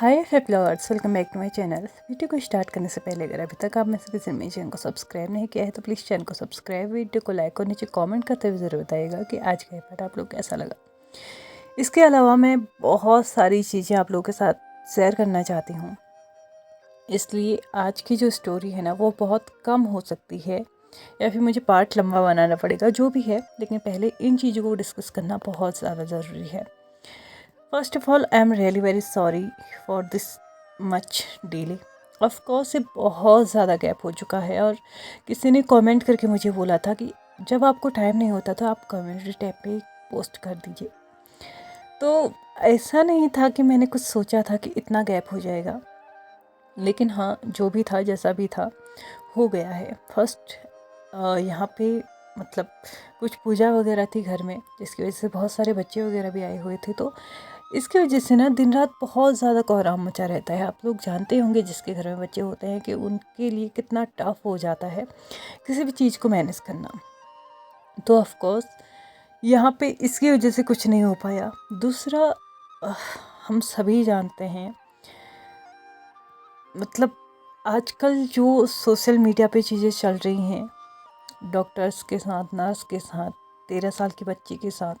Hi flowers, welcome back to my channel. Video को start करने से पहले अगर अभी तक आप में से किसी ने मेरे चैनल को सब्सक्राइब नहीं किया है तो प्लीज़ चैनल को सब्सक्राइब, वीडियो को लाइक और नीचे कमेंट करते हुए ज़रूर बताइएगा कि आज का पार्ट आप लोग कैसा लगा। इसके अलावा मैं बहुत सारी चीज़ें आप लोगों के साथ शेयर करना चाहती हूँ, इसलिए आज की जो स्टोरी है ना वो बहुत कम हो सकती है या फिर मुझे पार्ट लंबा बनाना पड़ेगा, जो भी है, लेकिन पहले इन चीज़ों को डिस्कस करना बहुत ज़्यादा ज़रूरी है। First of all I am really very sorry for this much delay. Of course ये बहुत ज़्यादा गैप हो चुका है और किसी ने कमेंट करके मुझे बोला था कि जब आपको टाइम नहीं होता तो आप कम्युनिटी टैब पे पोस्ट कर दीजिए। तो ऐसा नहीं था कि मैंने कुछ सोचा था कि इतना गैप हो जाएगा, लेकिन हाँ, जो भी था जैसा भी था हो गया है। फर्स्ट यहाँ पे मतलब कुछ पूजा वगैरह थी घर में, जिसकी वजह से बहुत सारे बच्चे वगैरह भी आए हुए थे, तो इसकी वजह से ना दिन रात बहुत ज़्यादा कोहराम मचा रहता है। आप लोग जानते होंगे जिसके घर में बच्चे होते हैं कि उनके लिए कितना टफ हो जाता है किसी भी चीज़ को मैनेज करना। तो ऑफ कोर्स यहाँ पे इसकी वजह से कुछ नहीं हो पाया। दूसरा, हम सभी जानते हैं, मतलब आजकल जो सोशल मीडिया पे चीज़ें चल रही हैं, डॉक्टर्स के साथ, नर्स के साथ, 13 साल की बच्ची के साथ,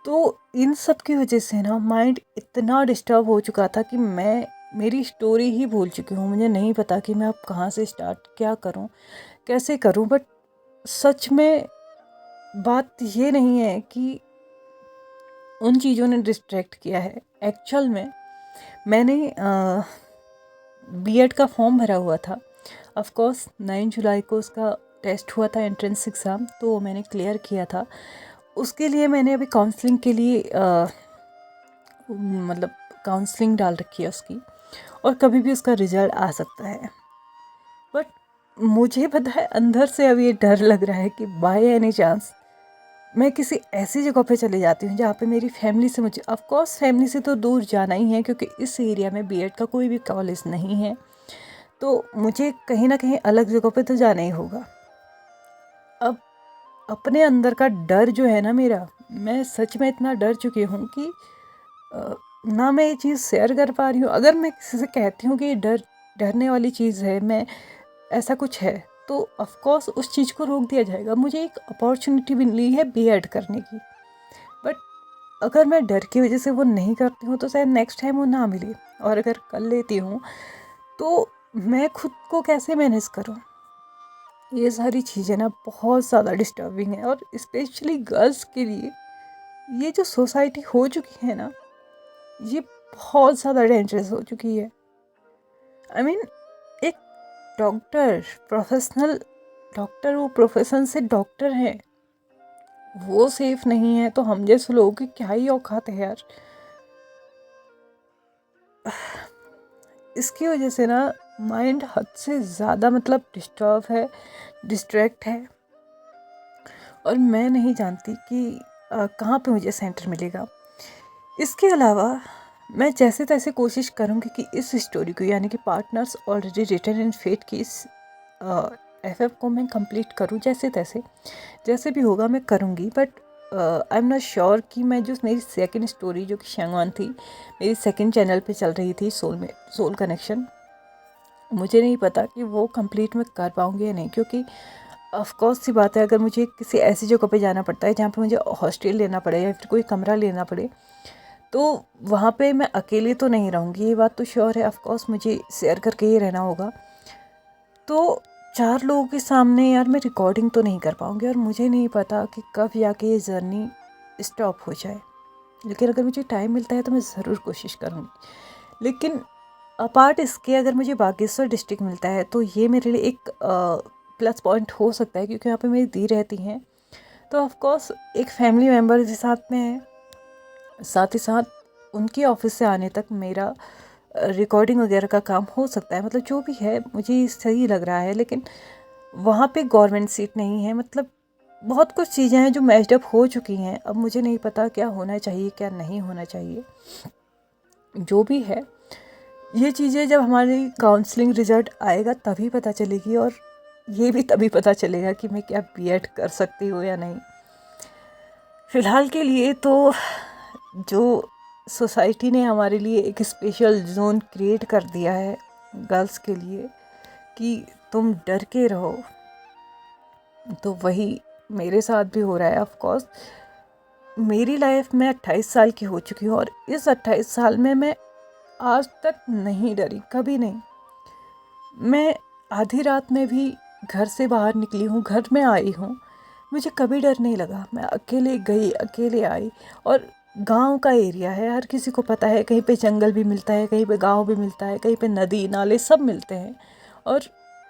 तो इन सब की वजह से ना माइंड इतना डिस्टर्ब हो चुका था कि मैं मेरी स्टोरी ही भूल चुकी हूँ। मुझे नहीं पता कि मैं अब कहाँ से स्टार्ट, क्या करूँ, कैसे करूँ। बट सच में बात ये नहीं है कि उन चीज़ों ने डिस्ट्रैक्ट किया है। एक्चुअल में मैंने बीएड का फॉर्म भरा हुआ था। ऑफ कोर्स 9 जुलाई को उसका टेस्ट हुआ था, एंट्रेंस एग्ज़ाम, तो वो मैंने क्लियर किया था। उसके लिए मैंने अभी काउंसलिंग के लिए मतलब काउंसलिंग डाल रखी है उसकी, और कभी भी उसका रिजल्ट आ सकता है। बट मुझे पता है अंदर से अब ये डर लग रहा है कि बाय एनी चांस मैं किसी ऐसी जगह पे चले जाती हूँ जहाँ पे मेरी फैमिली से, मुझे ऑफ कोर्स फैमिली से तो दूर जाना ही है, क्योंकि इस एरिया में बीएड का कोई भी कॉलेज नहीं है, तो मुझे कहीं ना कहीं अलग जगह पे तो जाना ही होगा। अब अपने अंदर का डर जो है ना मेरा, मैं सच में इतना डर चुकी हूँ कि ना मैं ये चीज़ शेयर कर पा रही हूँ। अगर मैं किसी से कहती हूँ कि ये डरने वाली चीज़ है, मैं ऐसा कुछ है, तो ऑफ कोर्स उस चीज़ को रोक दिया जाएगा। मुझे एक अपॉर्चुनिटी मिली है बीएड करने की, बट अगर मैं डर की वजह से वो नहीं करती हूँ तो शायद नेक्स्ट टाइम वो ना मिले, और अगर कर लेती हूँ तो मैं खुद को कैसे मैनेज करूँ। ये सारी चीज़ें ना बहुत ज़्यादा डिस्टर्बिंग है, और स्पेशली गर्ल्स के लिए ये जो सोसाइटी हो चुकी है ना, ये बहुत ज़्यादा डेंजरस हो चुकी है। आई मीन, एक डॉक्टर, प्रोफेशनल डॉक्टर, वो प्रोफेशन से डॉक्टर है, वो सेफ नहीं है तो हम जैसे लोगों की क्या ही औकात है यार। इसकी वजह से ना माइंड हद से ज़्यादा मतलब डिस्टर्ब है, डिस्ट्रैक्ट है, और मैं नहीं जानती कि कहाँ पे मुझे सेंटर मिलेगा। इसके अलावा मैं जैसे तैसे कोशिश करूँगी कि इस स्टोरी को, यानी कि partners already written in fate की इस एफएफ को मैं कंप्लीट करूँ जैसे तैसे, जैसे भी होगा मैं करूँगी। But I am not sure कि मैं जो मेरी सेकंड स्टोरी जो कि शंगवान थी, मेरी सेकंड चैनल पे चल रही थी, सोल कनेक्शन, मुझे नहीं पता कि वो कंप्लीट मैं कर पाऊँगी या नहीं, क्योंकि ऑफ कोर्स सी बात है, अगर मुझे किसी ऐसी जगह पे जाना पड़ता है जहाँ पे मुझे हॉस्टल लेना पड़े या फिर कोई कमरा लेना पड़े, तो वहाँ पे मैं अकेले तो नहीं रहूँगी, ये बात तो श्योर है। ऑफ कोर्स मुझे शेयर करके ही रहना होगा, तो 4 लोगों के सामने यार मैं रिकॉर्डिंग तो नहीं कर पाऊँगी, और मुझे नहीं पता कि कब जाके ये जर्नी स्टॉप हो जाए। लेकिन अगर मुझे टाइम मिलता है तो मैं ज़रूर कोशिश करूँगी। लेकिन अपार्ट इसके, अगर मुझे बागेश्वर डिस्ट्रिक्ट मिलता है तो ये मेरे लिए एक प्लस पॉइंट हो सकता है, क्योंकि यहाँ पे मेरी दी रहती हैं, तो ऑफ कोर्स एक फैमिली मेम्बर के साथ में है, साथ ही साथ उनके ऑफिस से आने तक मेरा रिकॉर्डिंग वगैरह का काम हो सकता है। मतलब जो भी है मुझे सही लग रहा है, लेकिन वहाँ पे गवर्नमेंट सीट नहीं है, मतलब बहुत कुछ चीज़ें हैं जो मैच्ड अप हो चुकी हैं। अब मुझे नहीं पता क्या होना चाहिए, क्या नहीं होना चाहिए। जो भी है, ये चीज़ें जब हमारी काउंसलिंग रिजल्ट आएगा तभी पता चलेगी, और ये भी तभी पता चलेगा कि मैं क्या बीएड कर सकती हूँ या नहीं। फ़िलहाल के लिए तो जो सोसाइटी ने हमारे लिए एक स्पेशल जोन क्रिएट कर दिया है गर्ल्स के लिए कि तुम डर के रहो, तो वही मेरे साथ भी हो रहा है। ऑफ कोर्स मेरी लाइफ में 28 साल की हो चुकी हूँ और इस 28 साल में मैं आज तक नहीं डरी, कभी नहीं। मैं आधी रात में भी घर से बाहर निकली हूँ, घर में आई हूँ, मुझे कभी डर नहीं लगा। मैं अकेले गई, अकेले आई। और गांव का एरिया है, हर किसी को पता है, कहीं पे जंगल भी मिलता है, कहीं पे गांव भी मिलता है, कहीं पे नदी नाले सब मिलते हैं। और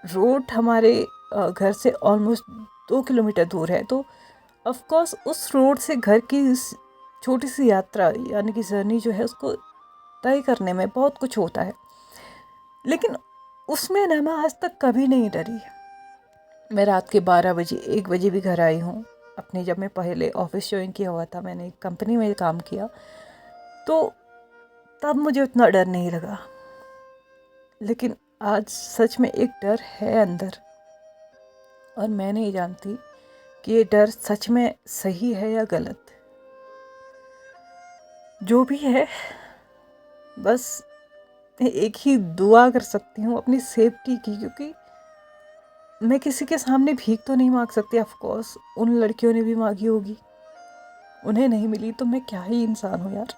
रोड हमारे घर से ऑलमोस्ट 2 किलोमीटर दूर है। तो ऑफ कोर्स उस रोड से घर की छोटी सी यात्रा यानी कि जर्नी जो है उसको तय करने में बहुत कुछ होता है। लेकिन उसमें ना मैं आज तक कभी नहीं डरी। मैं रात के 12 बजे 1 बजे भी घर आई हूँ अपने। जब मैं पहले ऑफिस ज्वाइन किया हुआ था, मैंने एक कंपनी में काम किया, तो तब मुझे उतना डर नहीं लगा। लेकिन आज सच में एक डर है अंदर, और मैं नहीं जानती कि ये डर सच में सही है या गलत। जो भी है, बस एक ही दुआ कर सकती हूँ अपनी सेफ्टी की, क्योंकि मैं किसी के सामने भीख तो नहीं मांग सकती। ऑफ कोर्स उन लड़कियों ने भी मांगी होगी, उन्हें नहीं मिली, तो मैं क्या ही इंसान हूँ यार।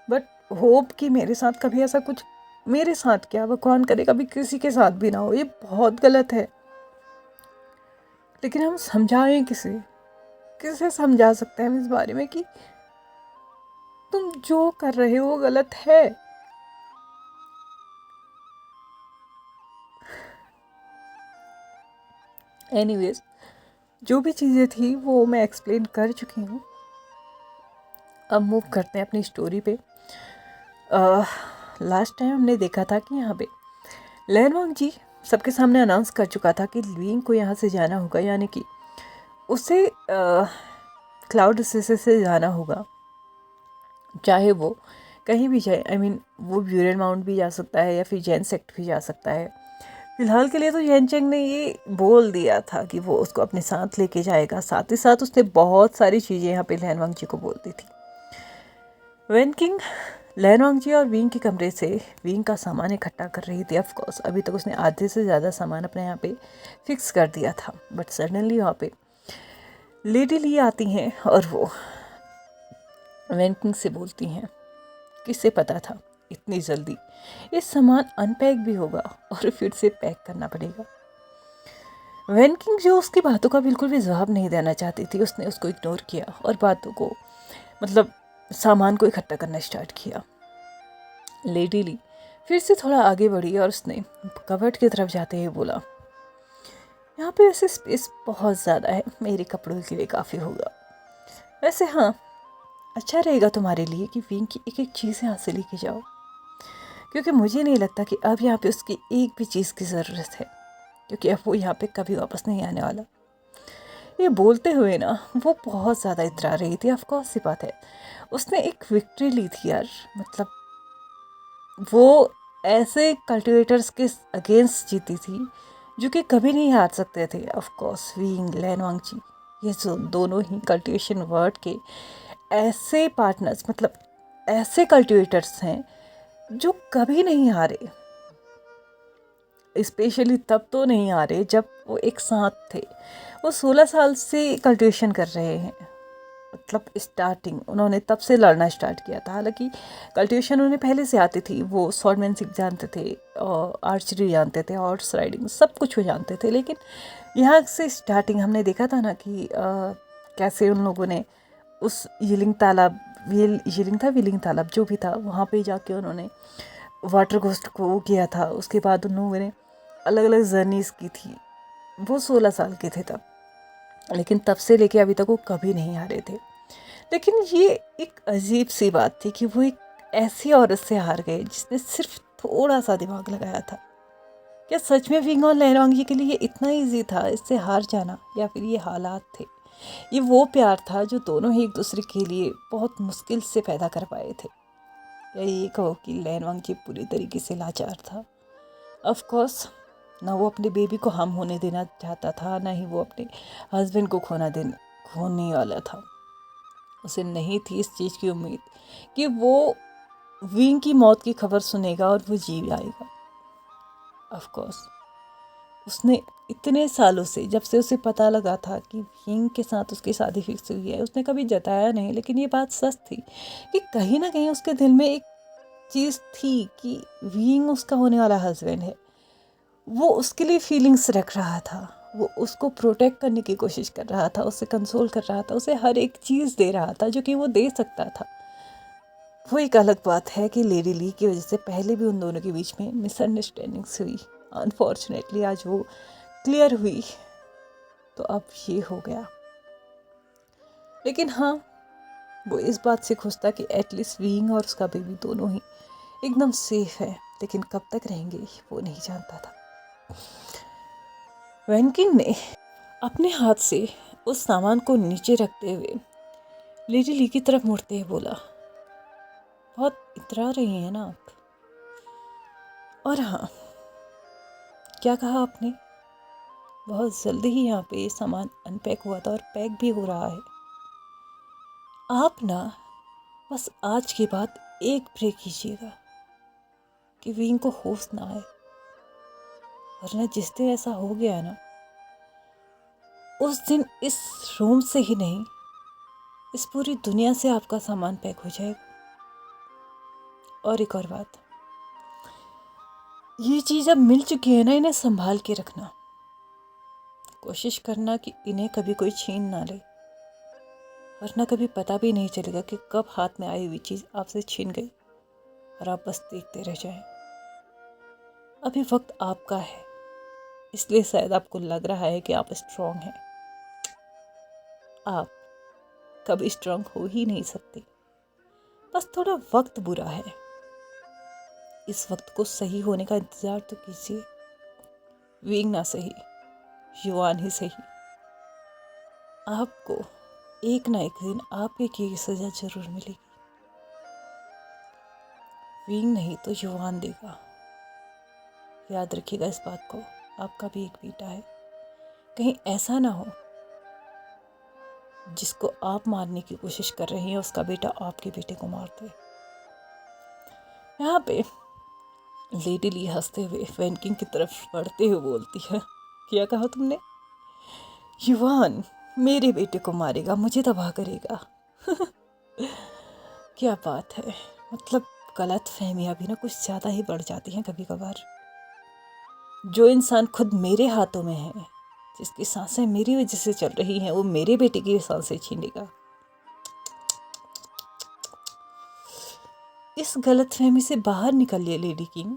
बट होप कि मेरे साथ कभी ऐसा कुछ, मेरे साथ क्या, भगवान करे कभी किसी के साथ भी ना हो। ये बहुत गलत है। लेकिन हम समझाएं किसे समझा सकते हैं हम इस बारे में कि तुम जो कर रहे हो वो गलत है। एनीवेज, जो भी चीज़ें थी वो मैं एक्सप्लेन कर चुकी हूँ। अब मूव करते हैं अपनी स्टोरी पे। लास्ट टाइम हमने देखा था कि यहाँ पे लैनवांग जी सबके सामने अनाउंस कर चुका था कि लुइंग को यहाँ से जाना होगा, यानी कि उसे क्लाउड से जाना होगा, चाहे वो कहीं भी जाए। आई मीन वो ब्यूरन माउंट भी जा सकता है या फिर जैन सेक्ट भी जा सकता है। फिलहाल के लिए तो येनचेंग ने ये बोल दिया था कि वो उसको अपने साथ लेके जाएगा। साथ ही साथ उसने बहुत सारी चीज़ें यहाँ पे लैनवांग जी को बोल दी थी। वेन किंग लैनवांग जी और विंग के कमरे से विंग का सामान इकट्ठा कर रही थी। ऑफकोर्स अभी तक उसने आधे से ज़्यादा सामान अपने यहाँ पे फिक्स कर दिया था, बट सडनली वहाँ पे लेडी ली आती हैं और वो वेन किंग से बोलती हैं, किससे पता था इतनी जल्दी ये सामान अनपैक भी होगा और फिर से पैक करना पड़ेगा। वेन किंग जो उसकी बातों का बिल्कुल भी जवाब नहीं देना चाहती थी, उसने उसको इग्नोर किया और बातों को मतलब सामान को इकट्ठा करना स्टार्ट किया। लेडी ली फिर से थोड़ा आगे बढ़ी और उसने कबर्ड की तरफ जाते हुए बोला, यहाँ पे वैसे स्पेस बहुत ज़्यादा है, मेरे कपड़ों के लिए काफ़ी होगा। वैसे हाँ, अच्छा रहेगा तुम्हारे लिए कि विंग की एक एक चीज़ यहाँ से लेके जाओ, क्योंकि मुझे नहीं लगता कि अब यहाँ पे उसकी एक भी चीज़ की ज़रूरत है, क्योंकि अब वो यहाँ पे कभी वापस नहीं आने वाला। ये बोलते हुए ना वो बहुत ज़्यादा इतरा रही थी। ऑफकोर्स सी बात है, उसने एक विक्ट्री ली थी यार। मतलब वो ऐसे कल्टिवेटर्स के अगेंस्ट जीती थी जो कि कभी नहीं हार सकते थे। ऑफकोर्स विंग लैनवांग जी, ये जो दोनों ही कल्टिवेशन वर्ड के ऐसे पार्टनर्स, मतलब ऐसे कल्टिवेटर्स हैं जो कभी नहीं हारे। स्पेशली तब तो नहीं हारे जब वो एक साथ थे। वो 16 साल से कल्टिवेशन कर रहे हैं, मतलब स्टार्टिंग उन्होंने तब से लड़ना स्टार्ट किया था। हालांकि कल्टिवेशन उन्हें पहले से आती थी, वो स्वॉर्डमैनशिप जानते थे, आर्चरी जानते थे, हॉर्स राइडिंग सब कुछ वो जानते थे। लेकिन यहाँ से स्टार्टिंग हमने देखा था ना कि कैसे उन लोगों ने उस यिलिंग तालाब, यिलिंग तालाब जो भी था, वहाँ पे जाके उन्होंने वाटर घोस्ट को किया था। उसके बाद उन लोगों ने अलग अलग जर्नीज़ की थी। वो 16 साल के थे तब, लेकिन तब से लेके अभी तक वो कभी नहीं हारे थे। लेकिन ये एक अजीब सी बात थी कि वो एक ऐसी औरत से हार गए जिसने सिर्फ थोड़ा सा दिमाग लगाया था। क्या सच में विंग और लैनवांग जी के लिए इतना इजी था इससे हार जाना, या फिर ये हालात थे? ये वो प्यार था जो दोनों ही एक दूसरे के लिए बहुत मुश्किल से पैदा कर पाए थे, या ये कहो कि लैनवांग जी पूरी तरीके से लाचार था। ऑफ कोर्स ना वो अपने बेबी को हार्म होने देना चाहता था, ना ही वो अपने हस्बैंड को खोने वाला था। उसे नहीं थी इस चीज़ की उम्मीद कि वो विंग की मौत की खबर सुनेगा और वो जी आएगा। ऑफ कोर्स उसने इतने सालों से, जब से उसे पता लगा था कि विंग के साथ उसकी शादी फिक्स हुई है, उसने कभी जताया नहीं, लेकिन ये बात सच थी कि कहीं ना कहीं उसके दिल में एक चीज़ थी कि विंग उसका होने वाला हस्बैंड है। वो उसके लिए फीलिंग्स रख रहा था, वो उसको प्रोटेक्ट करने की कोशिश कर रहा था, उसे कंसोल कर रहा था, उसे हर एक चीज़ दे रहा था जो कि वो दे सकता था। वो एक अलग बात है कि लेडी ली की वजह से पहले भी उन दोनों के बीच में मिसअंडरस्टैंडिंग्स हुई। अनफॉर्चुनेटली आज वो क्लियर हुई, तो अब ये हो गया। लेकिन हाँ, वो इस बात से खुश था कि एटलीस्ट विंग और उसका बेबी दोनों ही एकदम सेफ है। लेकिन कब तक रहेंगे वो नहीं जानता था। वैनकिन ने अपने हाथ से उस सामान को नीचे रखते हुए लेडी ली की तरफ मुड़ते हुए बोला, बहुत इतरा रही हैं ना आप। और हाँ, क्या कहा आपने? बहुत जल्दी ही यहाँ पे सामान अनपैक हुआ था और पैक भी हो रहा है। आप ना बस आज के बाद एक ब्रेक कीजिएगा कि विंग को होश ना आए, वरना जिस दिन ऐसा हो गया ना, उस दिन इस रूम से ही नहीं, इस पूरी दुनिया से आपका सामान पैक हो जाएगा। और एक और बात, ये चीज़ अब मिल चुकी है ना, इन्हें संभाल के रखना। कोशिश करना कि इन्हें कभी कोई छीन ना ले, वरना कभी पता भी नहीं चलेगा कि कब हाथ में आई हुई चीज़ आपसे छीन गई और आप बस देखते रह जाएं। अभी वक्त आपका है, इसलिए शायद आपको लग रहा है कि आप स्ट्रांग हैं। आप कभी स्ट्रांग हो ही नहीं सकते। बस थोड़ा वक्त बुरा है। इस वक्त को सही होने का इंतजार तो कीजिए। विंग ना सही, युवान ही सही, आपको एक ना एक दिन आपके की सजा जरूर मिलेगी। विंग नहीं तो युवान देगा। याद रखिएगा इस बात को। आपका भी एक बेटा है। कहीं ऐसा ना हो जिसको आप मारने की कोशिश कर रही हैं, उसका बेटा आपके बेटे को मार दे। यहाँ पे लेडी ली हंसते हुए वैनकिन की तरफ बढ़ते हुए बोलती है, क्या कहा तुमने? युवान मेरे बेटे को मारेगा, मुझे तबाह करेगा। क्या बात है। मतलब गलत फहमियाँ भी ना कुछ ज़्यादा ही बढ़ जाती हैं कभी कभार। जो इंसान खुद मेरे हाथों में है, जिसकी सांसें मेरी वजह से चल रही हैं, वो मेरे बेटे की सांसें छीनेगा। इस गलत फहमी से बाहर निकलिए लेडी किंग।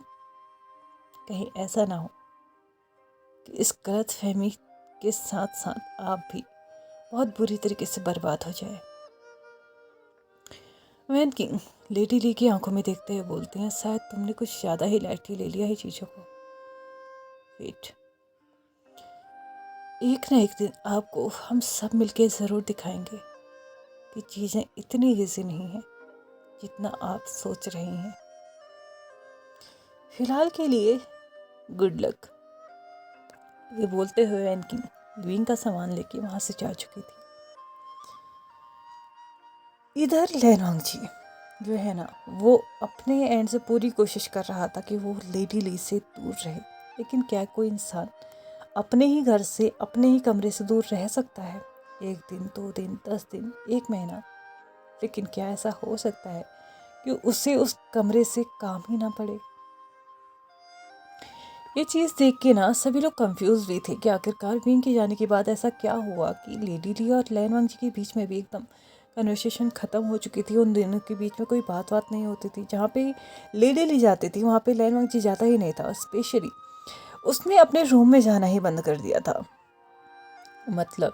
कहीं ऐसा ना हो कि इस गलत फहमी के साथ साथ आप भी बहुत बुरी तरीके से बर्बाद हो जाए। वैन किंग लेडी ली की आंखों में देखते हुए बोलते हैं, शायद तुमने कुछ ज़्यादा ही लाइटली ले लिया है चीज़ों को। वेट, एक ना एक दिन आपको हम सब मिलके ज़रूर दिखाएंगे कि चीज़ें इतनी ईजी नहीं हैं जितना आप सोच रही हैं। फिलहाल के लिए गुड लक। ये बोलते हुए वैन किंग विंग का सामान लेके वहाँ से जा चुकी थी। इधर लेनोंग जी जो है ना, वो अपने एंड से पूरी कोशिश कर रहा था कि वो लेडी ली से दूर रहे। लेकिन क्या कोई इंसान अपने ही घर से, अपने ही कमरे से दूर रह सकता है? 1 दिन, 2 दिन, 10 दिन, 1 महीना? लेकिन क्या ऐसा हो सकता है कि उसे उस कमरे से काम ही ना पड़े? ये चीज़ देख के ना सभी लोग कंफ्यूज भी थे कि आखिरकार विंग के जाने के बाद ऐसा क्या हुआ कि लेडी ली और लैनवांग जी के बीच में भी एकदम कन्वर्सेशन ख़त्म हो चुकी थी। उन दोनों के बीच में कोई बात नहीं होती थी। जहाँ पे लेडी ली जाती थी वहाँ पे लैनवांग जी जाता ही नहीं था। स्पेशली उसने अपने रूम में जाना ही बंद कर दिया था। मतलब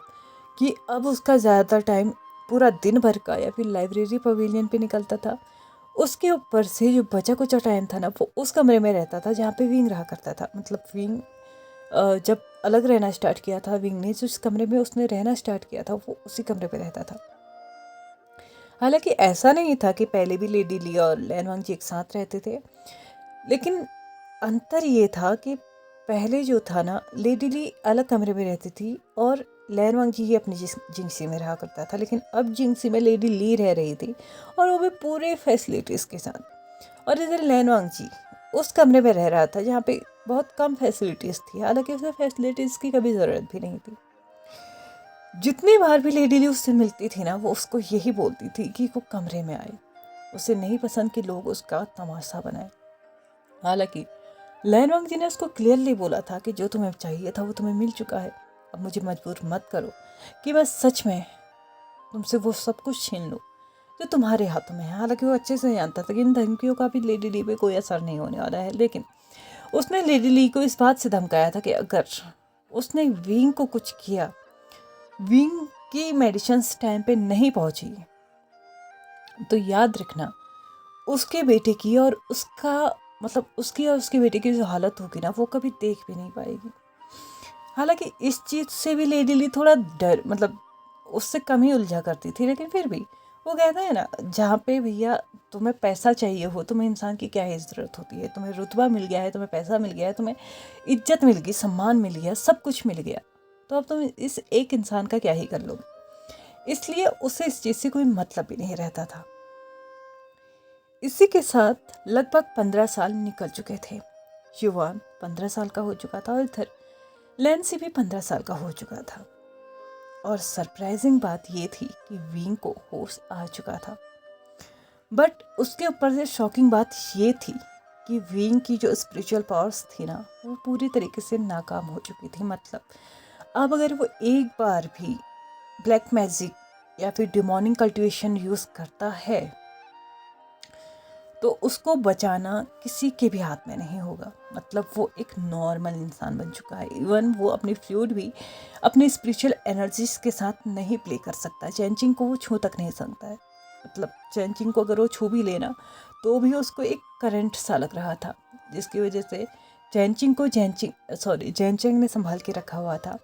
कि अब उसका ज़्यादातर टाइम पूरा दिन भर का या फिर लाइब्रेरी पवेलियन पे निकलता था। उसके ऊपर से जो बचा कुचा टाइम था ना, वो उस कमरे में रहता था जहाँ पे विंग रहा करता था। मतलब विंग जब अलग रहना स्टार्ट किया था, विंग ने जिस कमरे में उसने रहना स्टार्ट किया था वो उसी कमरे में रहता था। हालांकि ऐसा नहीं था कि पहले भी लेडी ली और लैनवांग जी एक साथ रहते थे, लेकिन अंतर ये था कि पहले जो था ना, लेडी ली अलग कमरे में रहती थी और लैनवांग जी ही अपनी जिंगसी में रहा करता था, लेकिन अब जिंगसी में लेडी ली रह रही थी और वो भी पूरे फैसिलिटीज़ के साथ। और इधर लैनवांग जी उस कमरे में रह रहा था जहाँ पे बहुत कम फैसिलिटीज़ थी, हालांकि उसे फैसिलिटीज़ की कभी ज़रूरत भी नहीं थी। जितनी बार भी लेडी ली उससे मिलती थी ना, वो उसको यही बोलती थी कि वो कमरे में आए, उसे नहीं पसंद कि लोग उसका तमाशा बनाए। हालांकि लैनवांग जी ने उसको क्लियरली बोला था कि जो तुम्हें चाहिए था वो तुम्हें मिल चुका है, अब मुझे मजबूर मत करो कि मैं सच में तुमसे वो सब कुछ छीन लूँ जो तुम्हारे हाथों में है। हालांकि वो अच्छे से जानता था कि इन धमकियों का भी लेडी ली पे कोई असर नहीं होने वाला है, लेकिन उसने लेडी ली को इस बात से धमकाया था कि अगर उसने विंग को कुछ किया, विंग की मेडिसिन टाइम पे नहीं पहुंची, तो याद रखना उसके बेटे की और उसका मतलब उसकी और उसके बेटे की जो हालत होगी ना, वो कभी देख भी नहीं पाएगी। हालांकि इस चीज़ से भी लेडी ली थोड़ा डर मतलब उससे कम ही उलझा करती थी, लेकिन फिर भी वो कहता है ना, जहाँ पे भैया तुम्हें पैसा चाहिए हो, तुम्हें इंसान की क्या ही ज़रूरत होती है, तुम्हें रुतबा मिल गया है, तुम्हें पैसा मिल गया है, तुम्हें इज्जत मिल गई, सम्मान मिल गया, सब कुछ मिल गया, तो अब तुम इस एक इंसान का क्या ही कर लोगे। इसलिए उसे इस चीज़ से कोई मतलब भी नहीं रहता था। इसी के साथ लगभग 15 साल निकल चुके थे। युवान 15 साल का हो चुका था और इधर लैंसी भी 15 साल का हो चुका था। और सरप्राइजिंग बात ये थी कि विंग को होश आ चुका था। बट उसके ऊपर से शॉकिंग बात ये थी कि विंग की जो स्पिरिचुअल पावर्स थी ना, वो पूरी तरीके से नाकाम हो चुकी थी। मतलब अब अगर वो एक बार भी ब्लैक मैजिक या फिर डिमोनिक कल्टिवेशन यूज़ करता है तो उसको बचाना किसी के भी हाथ में नहीं होगा। मतलब वो एक नॉर्मल इंसान बन चुका है। इवन वो अपनी फ्लूइड भी अपनी स्पिरिचुअल एनर्जीज के साथ नहीं प्ले कर सकता। चैंचिंग को वो छू तक नहीं सकता है। मतलब चैंचिंग को अगर वो छू भी लेना तो भी उसको एक करंट सा लग रहा था, जिसकी वजह से जैनचिंग ने संभाल के रखा हुआ था।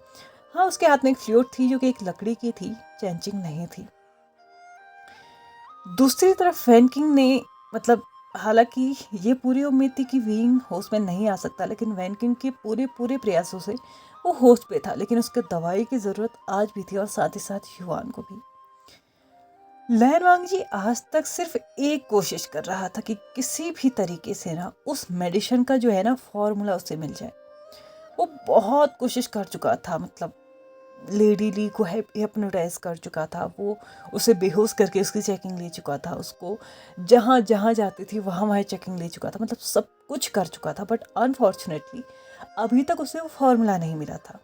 हाँ, उसके हाथ में एक फ्लूइड थी जो कि एक लकड़ी की थी, चैंचिंग नहीं थी। दूसरी तरफ वैनकिंग ने मतलब हालांकि ये पूरी उम्मीद थी कि विंग होश में नहीं आ सकता, लेकिन वैनकिंग के पूरे पूरे प्रयासों से वो होश पे था। लेकिन उसके दवाई की ज़रूरत आज भी थी और साथ ही साथ युवान को भी। लैनवांग जी आज तक सिर्फ एक कोशिश कर रहा था कि किसी भी तरीके से ना उस मेडिसिन का जो है ना फॉर्मूला उसे मिल जाए। वो बहुत कोशिश कर चुका था। मतलब लेडी ली को हिप्नोटाइज कर चुका था, वो उसे बेहोश करके उसकी चेकिंग ले चुका था, उसको जहाँ जहाँ जाती थी वहाँ वहाँ चेकिंग ले चुका था, मतलब सब कुछ कर चुका था। बट अनफॉर्चुनेटली अभी तक उसे वो फॉर्मूला नहीं मिला था।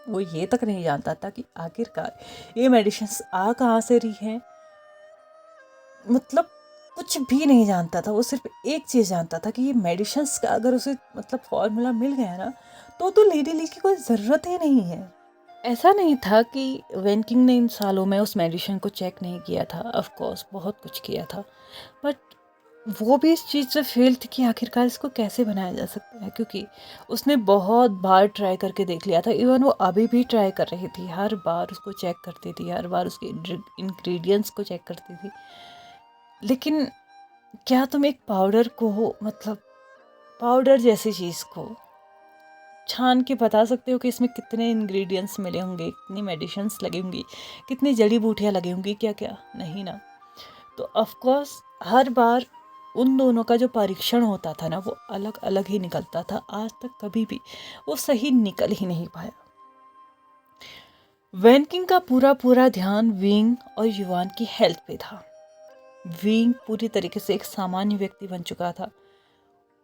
वो ये तक नहीं जानता था कि आखिरकार ये मेडिसिन आ कहाँ से रही हैं। मतलब कुछ भी नहीं जानता था। वो सिर्फ एक चीज़ जानता था कि ये मेडिसिन का अगर उसे मतलब फॉर्मूला मिल गया ना तो लेडी ली की कोई ज़रूरत ही नहीं है। ऐसा नहीं था कि वेनकिंग ने इन सालों में उस मेडिसिन को चेक नहीं किया था। ऑफ कोर्स बहुत कुछ किया था, बट वो भी इस चीज़ से फेल थी कि आखिरकार इसको कैसे बनाया जा सकता है, क्योंकि उसने बहुत बार ट्राई करके देख लिया था। इवन वो अभी भी ट्राई कर रही थी, हर बार उसको चेक करती थी, हर बार उसके इंग्रेडिएंट्स को चेक करती थी। लेकिन क्या तुम एक पाउडर को मतलब पाउडर जैसी चीज़ को छान के बता सकते हो कि इसमें कितने इंग्रेडिएंट्स मिले होंगे, कितनी मेडिसिन्स लगी होंगी, कितनी जड़ी बूटियाँ लगी होंगी? क्या क्या नहीं ना। तो ऑफ कोर्स हर बार उन दोनों का जो परीक्षण होता था ना वो अलग अलग ही निकलता था। आज तक कभी भी वो सही निकल ही नहीं पाया। वैनकिंग का पूरा पूरा ध्यान विंग और युवान की हेल्थ पे था। विंग पूरी तरीके से एक सामान्य व्यक्ति बन चुका था,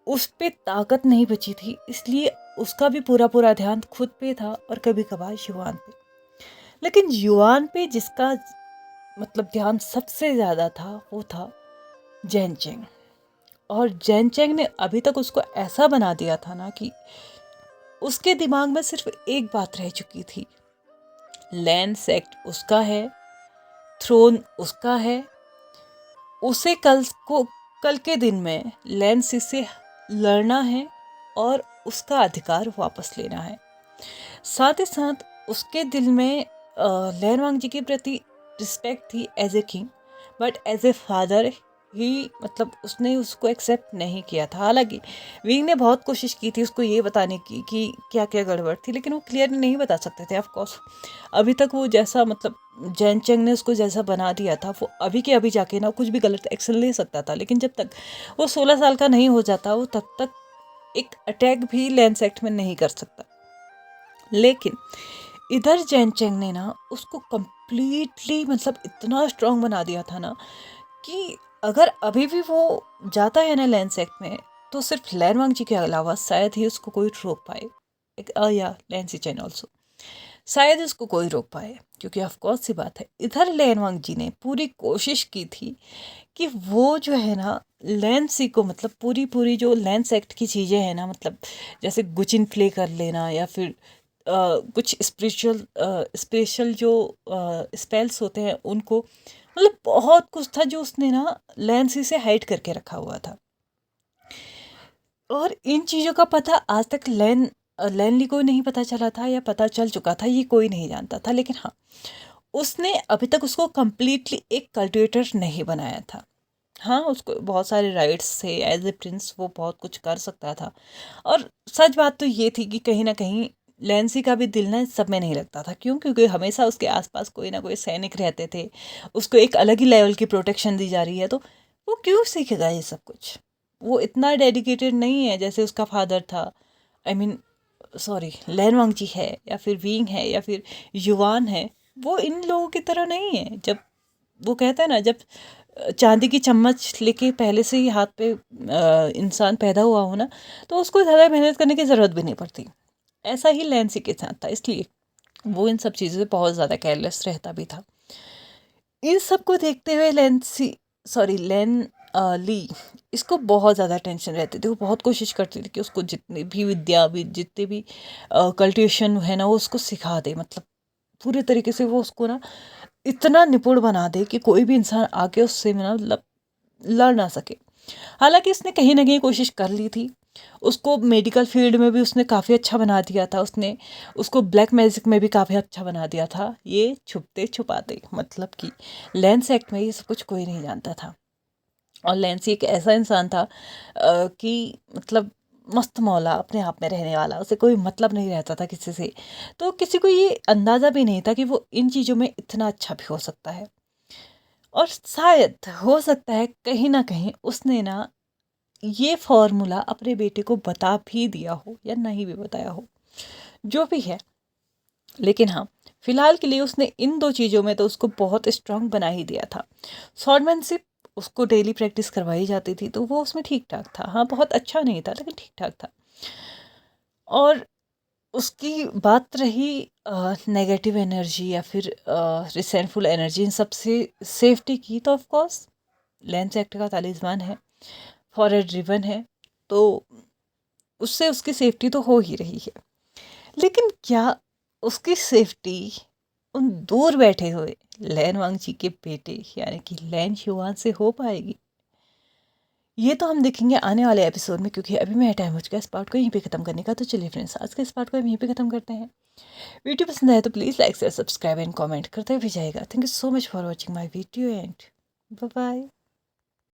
उस पे ताकत नहीं बची थी, इसलिए उसका भी पूरा पूरा ध्यान खुद पे था और कभी कभार युवान पे। लेकिन युवान पे जिसका मतलब ध्यान सबसे ज़्यादा था वो था जैनचेंग। और जैनचेंग ने अभी तक उसको ऐसा बना दिया था ना कि उसके दिमाग में सिर्फ एक बात रह चुकी थी, लैंड सेक्ट उसका है, थ्रोन उसका है, उसे कल के दिन में लैंसी से लड़ना है और उसका अधिकार वापस लेना है। साथ ही साथ उसके दिल में लैनवांग जी के प्रति रिस्पेक्ट थी as a king, but as a father he मतलब उसने उसको एक्सेप्ट नहीं किया था। हालांकि विंग ने बहुत कोशिश की थी उसको ये बताने की कि क्या क्या गड़बड़ थी, लेकिन वो क्लियरली नहीं बता सकते थे। ऑफ कोर्स अभी तक वो जैसा मतलब जैन चंग ने उसको जैसा बना दिया था, वो अभी के अभी जाके ना कुछ भी गलत एक्शन ले सकता था। लेकिन जब तक वो 16 साल का नहीं हो जाता, वो तब तक एक अटैक भी लैंस एक्ट में नहीं कर सकता। लेकिन इधर जैन चेंग ने ना उसको कंप्लीटली मतलब इतना स्ट्रांग बना दिया था ना कि अगर अभी भी वो जाता है ना लैंस एक्ट में, तो सिर्फ लैन वांग जी के अलावा शायद ही उसको कोई रोक पाए। या लैंसी चैन ऑल्सो, शायद इसको कोई रोक पाए। क्योंकि ऑफ कोर्स सी बात है, इधर लैन वांग जी ने पूरी कोशिश की थी कि वो जो है ना लैंसी को मतलब पूरी पूरी जो लैंस एक्ट की चीज़ें हैं ना, मतलब जैसे गुचिन प्ले कर लेना या फिर कुछ स्पेशल जो स्पेल्स होते हैं उनको, मतलब बहुत कुछ था जो उसने ना लैंसी से हाइड करके रखा हुआ था। और इन चीज़ों का पता आज तक लैनली को नहीं पता चला था, या पता चल चुका था ये कोई नहीं जानता था। लेकिन हाँ, उसने अभी तक उसको कम्प्लीटली एक कल्टिवेटर नहीं बनाया था। हाँ, उसको बहुत सारे राइट्स थे, एज ए प्रिंस वो बहुत कुछ कर सकता था। और सच बात तो ये थी कि कहीं ना कहीं लैंसी का भी दिल ना इस सब में नहीं लगता था। क्यों? क्योंकि हमेशा उसके आसपास कोई ना कोई सैनिक रहते थे, उसको एक अलग ही लेवल की प्रोटेक्शन दी जा रही है, तो वो क्यों सीखेगा ये सब कुछ? वो इतना डेडिकेटेड नहीं है जैसे उसका फादर था। आई मीन सॉरी, लैन वांग जी है या फिर वींग है या फिर युवान है, वो इन लोगों की तरह नहीं है। जब वो कहता है ना, जब चांदी की चम्मच लेके पहले से ही हाथ पे इंसान पैदा हुआ हो ना, तो उसको ज़्यादा मेहनत करने की ज़रूरत भी नहीं पड़ती। ऐसा ही लैंसी के साथ था, इसलिए वो इन सब चीज़ों से बहुत ज़्यादा केयरलेस रहता भी था। इन सब को देखते हुए लैन ली, इसको बहुत ज़्यादा टेंशन रहती थी। वो बहुत कोशिश करती थी कि उसको जितनी भी विद्या भी जितने भी कल्टिवेशन है ना, वो उसको सिखा दे। मतलब पूरे तरीके से वो उसको ना इतना निपुण बना दे कि कोई भी इंसान आके उससे ना मतलब लड़ ना सके। हालांकि उसने कहीं ना कहीं कोशिश कर ली थी। उसको मेडिकल फील्ड में भी उसने काफ़ी अच्छा बना दिया था। उसने उसको ब्लैक मैजिक में भी काफ़ी अच्छा बना दिया था। ये छुपते छुपाते मतलब कि लेंस एक्ट में ये सब कुछ कोई नहीं जानता था। और लेंसी एक ऐसा इंसान था कि मतलब मस्त मौला, अपने आप में रहने वाला, उसे कोई मतलब नहीं रहता था किसी से। तो किसी को ये अंदाज़ा भी नहीं था कि वो इन चीज़ों में इतना अच्छा भी हो सकता है। और शायद हो सकता है कहीं ना कहीं उसने ना ये फॉर्मूला अपने बेटे को बता भी दिया हो या नहीं भी बताया हो, जो भी है। लेकिन हाँ, फिलहाल के लिए उसने इन दो चीज़ों में तो उसको बहुत स्ट्रांग बना ही दिया था। स्वॉर्डमैनशिप उसको डेली प्रैक्टिस करवाई जाती थी, तो वो उसमें ठीक ठाक था। हाँ, बहुत अच्छा नहीं था लेकिन ठीक ठाक था। और उसकी बात रही नेगेटिव एनर्जी या फिर रिसेंटफुल एनर्जी, इन सबसे सेफ्टी की, तो ऑफ कोर्स लेंस एक्ट का तालिस्मान है, फॉरवर्ड ड्रिवन है, तो उससे उसकी सेफ्टी तो हो ही रही है। लेकिन क्या उसकी सेफ्टी उन दूर बैठे हुए लैन वांगची के बेटे यानी कि लैन शुआन से हो पाएगी? ये तो हम देखेंगे आने वाले एपिसोड में, क्योंकि अभी मेरा टाइम हो चुका है इस पार्ट को यहीं पे ख़त्म करने का। तो चलिए फ्रेंड्स, आज के इस पार्ट को हम यहीं पे ख़त्म करते हैं। वीडियो पसंद आए तो please like share subscribe and comment करते भी जाएगा। Thank you so much for watching my video and bye bye.